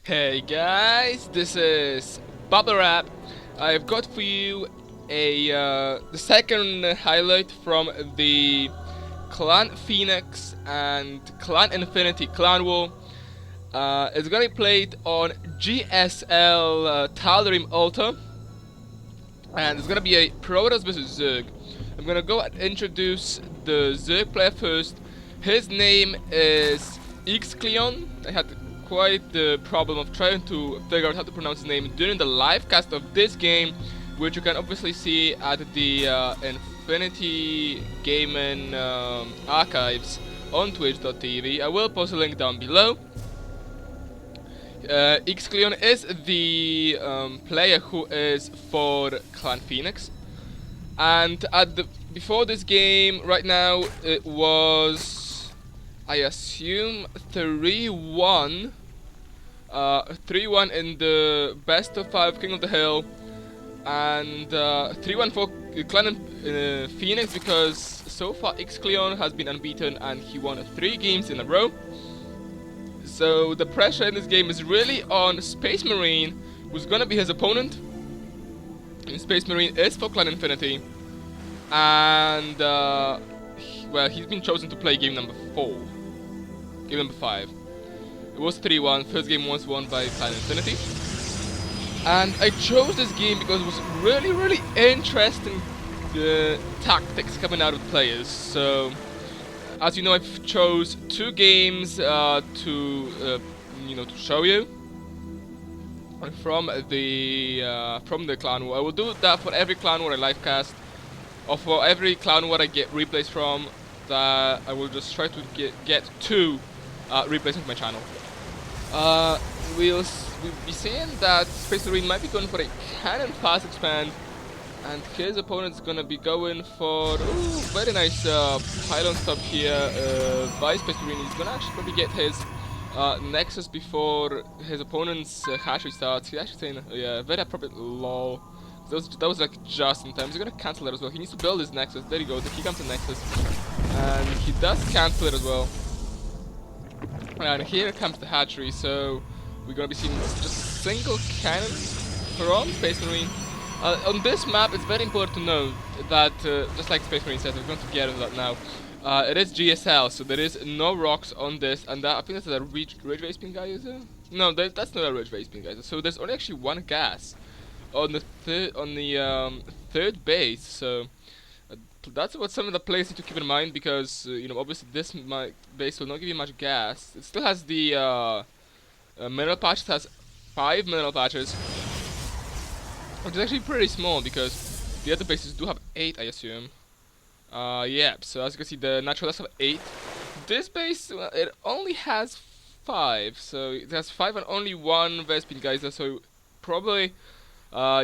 Hey guys, this is Bubble Wrap. I've got for you the second highlight from the Clan Pheonix and Clan Infinity Clan War. It's gonna be played on GSL Tal'Darim Altar, and it's gonna be a Protoss vs Zerg. I'm gonna go and introduce the Zerg player first. His name is Ixcleon. I had quite the problem of trying to figure out how to pronounce his name during the live cast of this game, which you can obviously see at the Infinity Gaming archives on twitch.tv. I will post a link down below. Ixcleon is the player who is for Clan Pheonix, and before this game right now it was, I assume, 3-1 in the best of 5 King of the Hill, and 3-1 for Clan Pheonix, because so far Ixcleon has been unbeaten and he won 3 games in a row. So the pressure in this game is really on Space Marine, who's gonna be his opponent. And Space Marine is for Clan Infinity, and well, he's been chosen to play game number 5. It was 3-1. First game was won by Clan Infinity, and I chose this game because it was really interesting tactics coming out of the players. So, as you know, I've chose 2 games to show you from the Clan War. I will do that for every Clan War I livecast, or for every Clan War I get replays from. That I will just try to get 2 replays on my channel. We'll be seeing that Space Marine might be going for a cannon fast expand, and his opponent's gonna be going for very nice pylon stop here by Space Marine. He's gonna actually probably get his Nexus before his opponent's hatchery starts. He's actually saying, yeah, very appropriate lol. That was like just in time. He's gonna cancel it as well. He needs to build his Nexus. There you go. Here comes the Nexus, and he does cancel it as well. And here comes the hatchery. So we're gonna be seeing just single cannons from Space Marine. On this map, it's very important to note that, just like Space Marine says, we're going to get into that now. It is GSL, so there is no rocks on this, and I think that's a ridge base pin guy, is it? No, that's not a ridge base pin guy. So there's only actually 1 gas on the third base. So that's what some of the players need to keep in mind, because obviously this base will not give you much gas. It still has the mineral patch. It has 5 mineral patches, which is actually pretty small because the other bases do have 8, I assume. Yeah, so as you can see, the natural does have 8. This base, it only has 5, so it has 5 and only 1 Vespine Geyser, so probably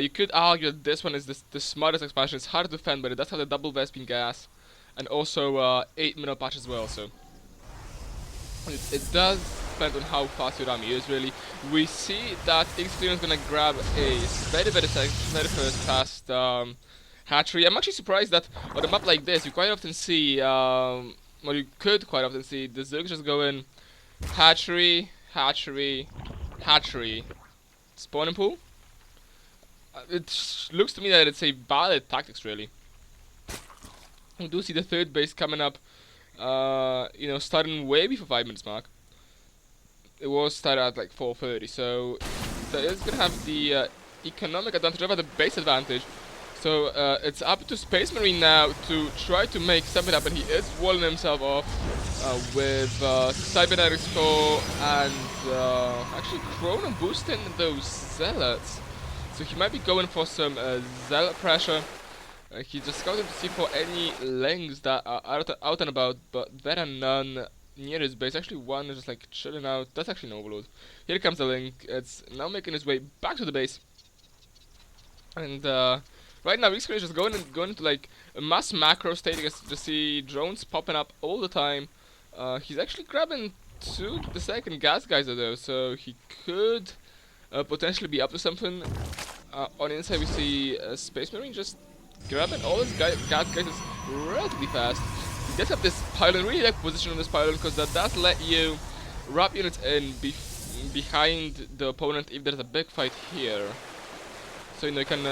you could argue that this one is the smartest expansion. It's hard to defend, but it does have the double Vespine gas, and also 8 mineral patch as well, so it does depend on how fast your army is, really. We see that Ixcleon is gonna grab a very first fast hatchery. I'm actually surprised that on a map like this, you quite often see, well, you could quite often see the Zergs just go in hatchery, spawning pool. It looks to me that it's a valid tactics, really. We do see the third base coming up, starting way before 5 minutes mark. It was started at like 4:30, so that is gonna have the economic advantage over the base advantage. So it's up to Space Marine now to try to make something happen. He is walling himself off with Cybernetics Core and actually Chrono boosting those Zealots. So he might be going for some Zealot pressure. He's just scouting to see for any links that are out and about, but there are none near his base. Actually, one is just like chilling out. That's actually an overload. Here comes the link. It's now making its way back to the base, and right now Ixcleon is just going into like a mass macro state. You can just see drones popping up all the time. He's actually grabbing 2 the second gas geyser though, so he could potentially be up to something. On the inside we see Space Marine just grabbing all his gas geysers relatively fast. He does have this pylon, really like position on this pylon, because that does let you wrap units in behind the opponent if there's a big fight here. So you can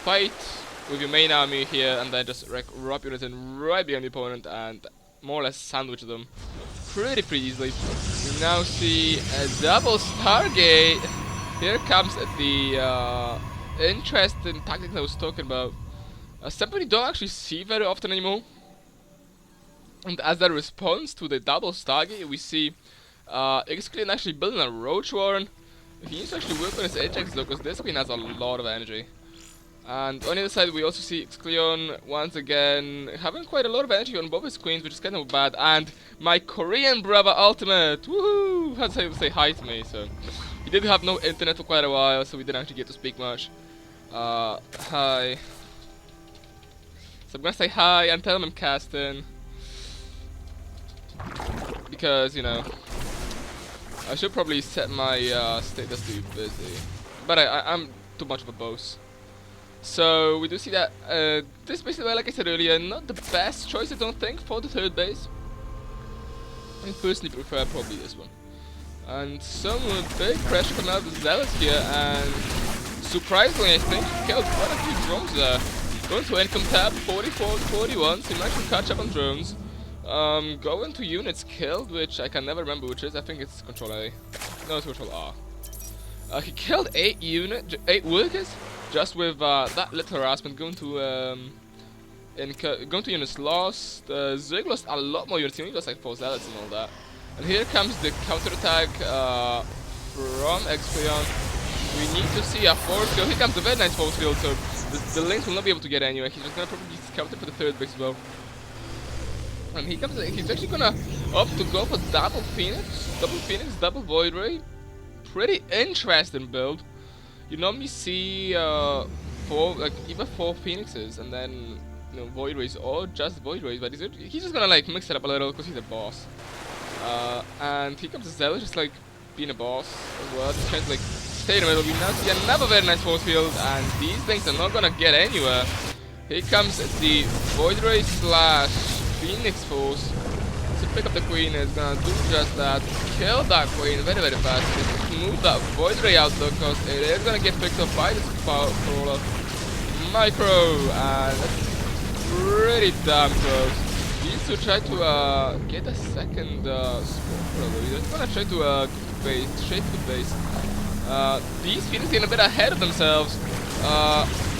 fight with your main army here and then just wrap units in right behind the opponent and more or less sandwich them pretty easily. We now see a double Stargate. Here comes the interesting tactics I was talking about. Something you don't actually see very often anymore. And as a response to the double Stargate, we see X-Clan actually building a Roach Warren. He needs to actually work on his Ajax though, because this queen has a lot of energy. And on the other side, we also see X-Clan once again having quite a lot of energy on both his queens, which is kind of bad. And my Korean brother Ultimate, woohoo! Had to say hi to me, so he did have no internet for quite a while, so we didn't actually get to speak much. Hi. So I'm gonna say hi and tell him I'm casting. Because, you know, I should probably set my status to busy. But I'm too much of a boss. So we do see that this base, like I said earlier, not the best choice I don't think for the third base. I personally prefer probably this one. And some big pressure coming out of the Zealots here, and surprisingly I think he killed quite a few drones there. Going to income tab, 44 to 41, so you might catch up on drones. Going to units killed, which I can never remember which is. I think it's Control A. No, it's Control R. He killed 8 workers just with that little harassment. Going to units lost. Zerg lost a lot more units. He only lost like 4 zealots and all that. And here comes the counterattack from X-Clan. We need to see a force field. Here comes the very nice force field, so the links will not be able to get anywhere. He's just gonna probably scout it for the third base as well. And he comes. He's actually gonna opt to go for double Phoenix, double Void Ray. Pretty interesting build. You normally see either 4 Phoenixes and then Void Rays or just Void Rays, but he's just gonna like mix it up a little because he's a boss. And here comes the Zealot, just like being a boss as well. Just trying to like stay in the middle. We now see another very nice force field, and these things are not gonna get anywhere. Here comes the Void Ray slash Phoenix force to pick up the queen. Is gonna do just that. Kill that queen very fast. Just move that Void Ray out though, because it is gonna get picked up by this crawler. Micro, and that's pretty damn close. He needs to try to get a second score probably. He's gonna try to go to base, straight to the base. These Phoenix getting a bit ahead of themselves.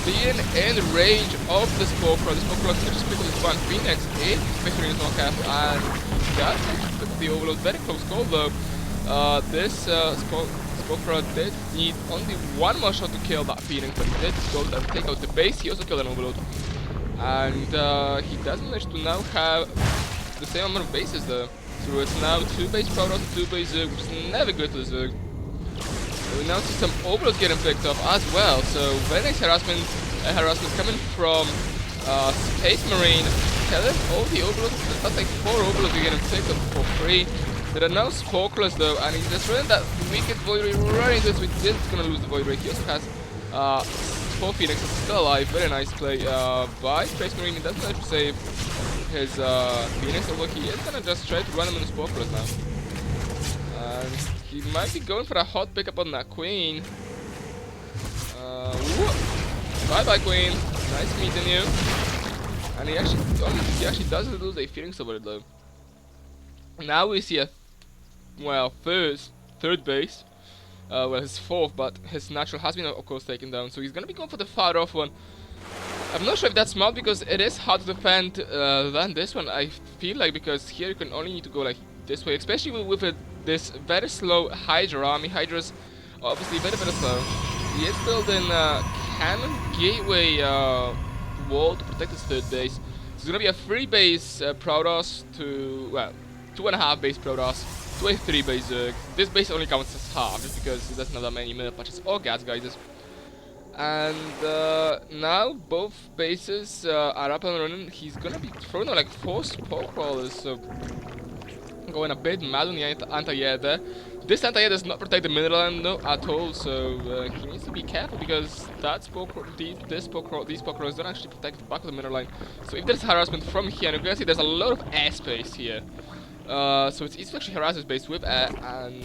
Being in range of the Spore Crawl. The Spore Crawl can just pick up this one Phoenix if Victory is not cast, and that's actually the Overload. Very close call though. This Spore Crawl did need only one more shot to kill that Phoenix, but he did go and take out the base. He also killed an Overload. And he does manage to now have the same amount of bases though. So it's now 2 base Protoss, 2 base Zerg, which is never good to the Zerg. We now see some Overloads getting picked up as well. So very nice harassment coming from Space Marine. Killing all the Overloads. That's like 4 Overloads are getting picked up for free. There are now Sporkless though, and he's just running that wicked Void Ray right into this. We didn't gonna lose the Void Ray. He also has 4 Phoenix is still alive. Very nice play by Space Marine. He doesn't have to save his Phoenix, although he is gonna just try to run him in the Sporkless now. And he might be going for a hot pickup on that Queen. Bye bye Queen. Nice meeting you. And he actually does lose a Phoenix over it though. Now we see a third base. Well, his 4th, but his natural has been of course taken down, so he's gonna be going for the far off one. I'm not sure if that's smart because it is harder to defend than this one, I feel like, because here you can only need to go like this way, especially with this very slow Hydra army. Hydra's obviously very slow. He is building a cannon gateway wall to protect his third base. So it's gonna be a 3 base Protoss to, well, 2.5 base Protoss to a 3 base Zerg. This base only counts as half just because it doesn't have that many middle patches or gas geysers. And now both bases are up and running. He's gonna be throwing out like 4 Spore Crawlers, so going a bit mad on the anti-air there. This anti-air does not protect the mineral land though at all, so he needs to be careful because that these Spore Crawlers don't actually protect the back of the mineral line. So if there's harassment from here, and you can see there's a lot of airspace here. So it's easy to actually harass his base with, and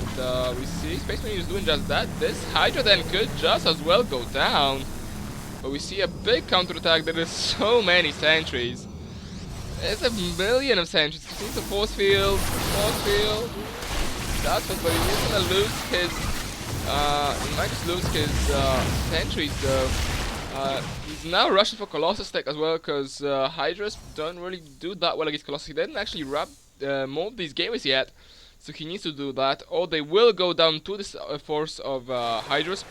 we see Space Marine is doing just that. This Hydra then could just as well go down. But we see a big counterattack. There is so many sentries. There's a million of sentries. You see the force field. That's what, but he's gonna lose his. He might just lose his sentries though. He's now rushing for Colossus tech as well, because Hydras don't really do that well against Colossus. He didn't actually wrap more of these gateways yet, so he needs to do that, or they will go down to this force of Hydras.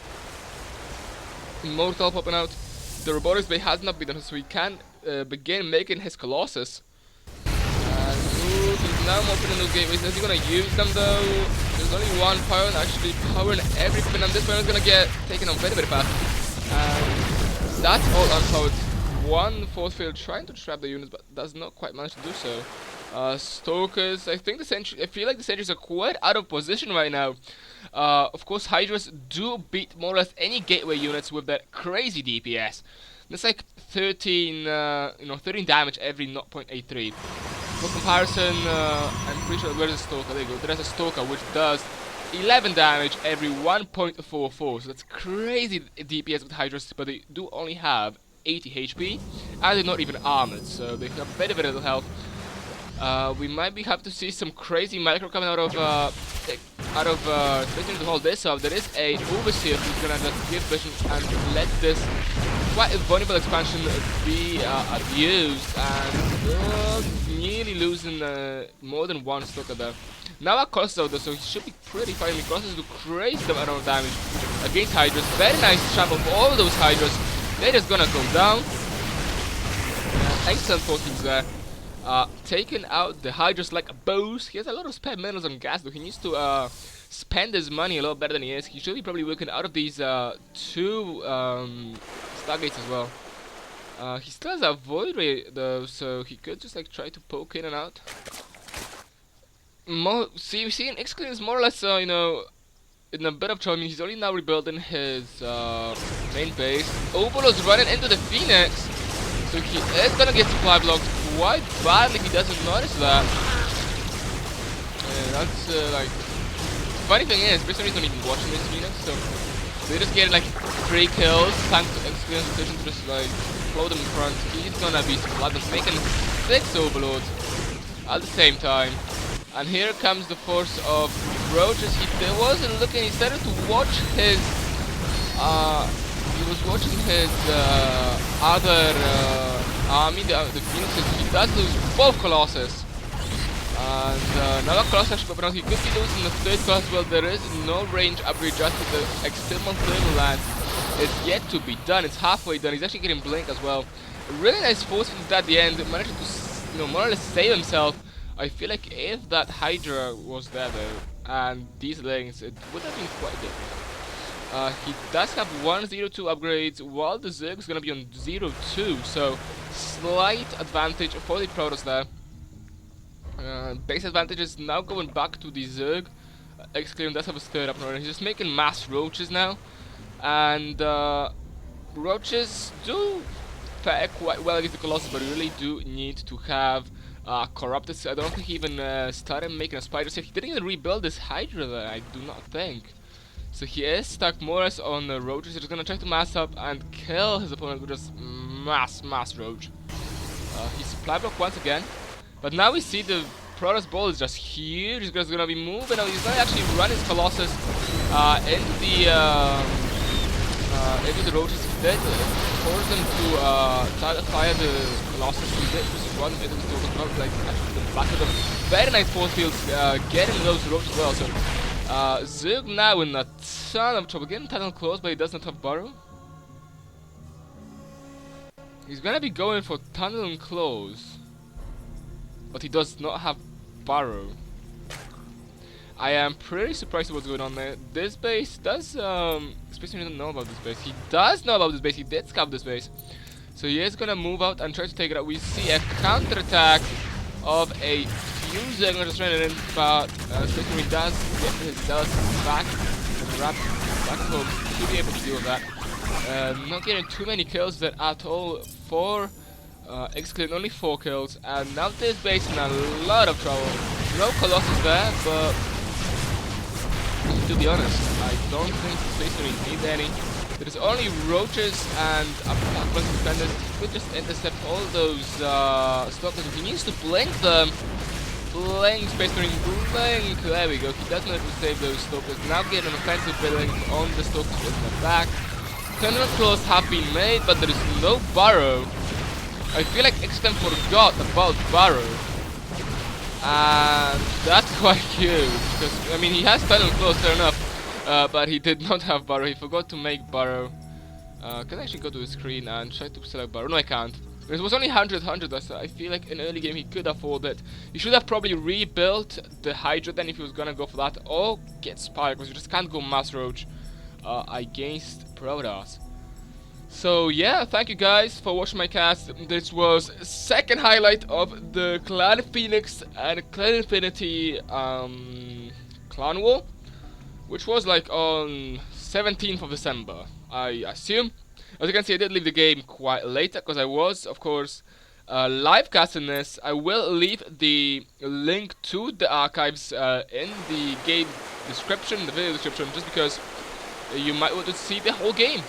Immortal popping out. The robotics bay has not been done, so he can begin making his Colossus. And he's now opening those gateways. Is he gonna use them though? There's only one Pylon actually powering everything, and this Pylon is gonna get taken on very fast. And that's all unpowered. One force field trying to trap the units, but does not quite manage to do so. Stokers, I think I feel like the sentries are quite out of position right now. Of course, Hydras do beat more or less any gateway units with that crazy DPS. That's like 13 damage every 0.83. For comparison, I'm pretty sure where's the Stoker? There you go. There's a Stoker which does 11 damage every 1.44. So that's crazy DPS with Hydras, but they do only have 80 HP, and they're not even armored, so they have very little health. We might have to see some crazy micro coming out of Space to hold this up. There is a Overseer who's gonna just give vision and let this quite a vulnerable expansion be abused, and nearly losing more than one Stalker there. Now our Colossus out there, so he should be pretty fine. The Colossus do crazy amount of damage against Hydras. Very nice trample for all those Hydras. They're just gonna go down. Excellent fortings there. Taking out the Hydras like a boss. He has a lot of spare minerals and gas, though. He needs to spend his money a lot better than he is. He should be probably working out of these two Stargates as well. He still has a Void Ray though, so he could just like try to poke in and out. We see in X-Clan is more or less, in a bit of trouble. I mean, he's only now rebuilding his main base. Overlord's running into the Pheonix, so he is gonna get supply blocked quite badly if he doesn't notice that. And that's like, funny thing is, Bristol is not even watching this Pheonix, so they just get like 3 kills thanks to X-Clan's decision to just like float them in front. He's gonna be supply blocked, making 6 Overlords at the same time. And here comes the force of Roaches. He wasn't looking, he started to watch his, he was watching his other army, the Phoenixes. He does lose both Colossus. And now Colossus actually popping out. He could be losing the 3rd Colossus. Well, there is no range upgrade, just to the external thermal lance. It's yet to be done, it's halfway done. He's actually getting blink as well. A really nice force field at the end, managing to more or less save himself. I feel like if that Hydra was there though, and these lanes, it would have been quite different. He does have 102 upgrades, while the Zerg is going to be on 02, so slight advantage for the Protoss there. Base advantage is now going back to the Zerg. X-Clan does have a 3rd up and running. He's just making mass Roaches now, and Roaches do fare quite well against the Colossus, but really do need to have Corrupted. I don't think he even started making a spider set. He didn't even rebuild this Hydra there, I do not think. So he is stuck more or less on the Roaches. He's just gonna try to mass up and kill his opponent with just mass Roach. He's supply block once again. But now we see the Protoss ball is just huge. He's just gonna be moving. He's gonna actually run his Colossus into the Roaches. He did force them to target fire the Colossus. He did just run into the Colossus, like actually the back of them. Very nice force fields, getting those Roaches as well. So Zerg now in a ton of trouble. Getting tunnel close, but he does not have Burrow. He's gonna be going for tunnel and close, but he does not have Burrow. I am pretty surprised at what's going on there. This base does, especially doesn't know about this base. He does know about this base. He did scout this base, so he is gonna move out and try to take it out. We see a counterattack of a few Zerg just running in, but especially when he does get his Zealous back and wrap back home, he should be able to deal with that. Not getting too many kills there at all for X-Clan, only 4 kills, and now this base in a lot of trouble. no Colossus there, but to be honest, I don't think Space Marine needs any. There's only roaches and a backbone defenders. He could just intercept all those stalkers. If he needs to blink them, blink Space Marine, blink. There we go. He does manage to save those stalkers. Now get an offensive blink on the stalkers in the back. Tournament claws have been made, but there is no burrow. I feel like X-Clan forgot about burrow. And that's quite huge, because, I mean, he has Tournament claws, fair enough, but he did not have burrow. He forgot to make burrow. Can I actually go to the screen and try to select burrow? No, I can't. It was only 100, so I feel like in early game he could afford it. He should have probably rebuilt the Hydra then if he was gonna go for that, or get Spire, because you just can't go Mass Roach against Protoss. So yeah, thank you guys for watching my cast. This was second highlight of the Clan Pheonix and Clan Infinity clan war, which was like on 17th of December, I assume. As you can see, I did leave the game quite later because I was, of course, live casting this. I will leave the link to the archives in the game description, the video description, just because you might want to see the whole game.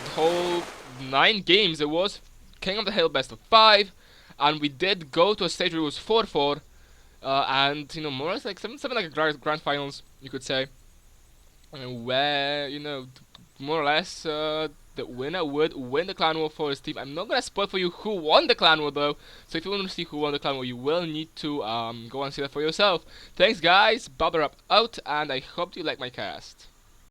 The whole 9 games it was. King of the Hill best of 5. And we did go to a stage where it was 4-4. And, you know, more or less like something like a grand finals, you could say. Where, you know, more or less the winner would win the clan war for his team. I'm not gonna spoil for you who won the clan war though, so if you want to see who won the clan war, you will need to go and see that for yourself. Thanks guys, Bubba up out, and I hope you like my cast.